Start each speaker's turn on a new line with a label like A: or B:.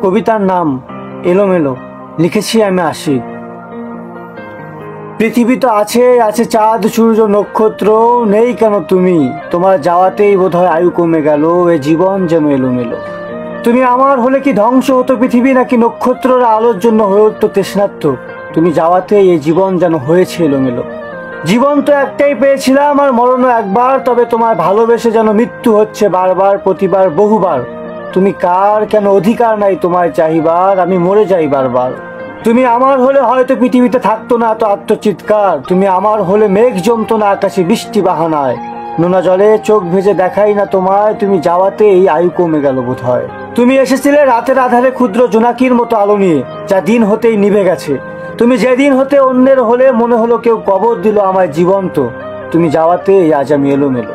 A: কবিতার নাম এলোমেলো, লিখেছি আমি আশিক। পৃথিবী তো আছে, আছে চাঁদ সূর্য নক্ষত্র, নেই কেন তুমি? তোমার যাওয়াতেই বোধহয় আয়ু কমে গেল, এ জীবন যেন এলোমেলো। তুমি আমার হলে কি ধ্বংস হতো পৃথিবী, নাকি নক্ষত্ররা আলোর জন্য হয়ে উঠত তৃষ্ণার্ত? তুমি যাওয়াতেই এই জীবন যেন হয়েছে এলোমেলো। জীবন তো একটাই পেয়েছিলাম, আর মরণও একবার, তবে তোমার ভালোবেসে যেন মৃত্যু হচ্ছে বারবার, প্রতিবার, বহুবার। তুমি কার, কেন অধিকার নাই তোমায় চাহিবার, আমি মরে যাই বারবার। তুমি আমার হলে হয়তো পৃথিবীতে থাকতো না এত আত্মচিৎকার, তুমি আমার হলে মেঘ জমতো না আকাশে বৃষ্টি বাহানায়, নোনা জলে চোখ ভেজে দেখাই না তোমায়, তুমি যাওয়াতে এই আয়ু কমে গেল বোধহয়। তুমি এসেছিলে রাতের আধারে ক্ষুদ্র জোনাকির মতো আলো নিয়ে, যা দিন হতেই নিভে গেছে। তুমি যেদিন হতে অন্যের হলে মনে হলো কেউ কবর দিল আমায় জীবন্ত, তুমি যাওয়াতে আজ আমি এলোমেলো।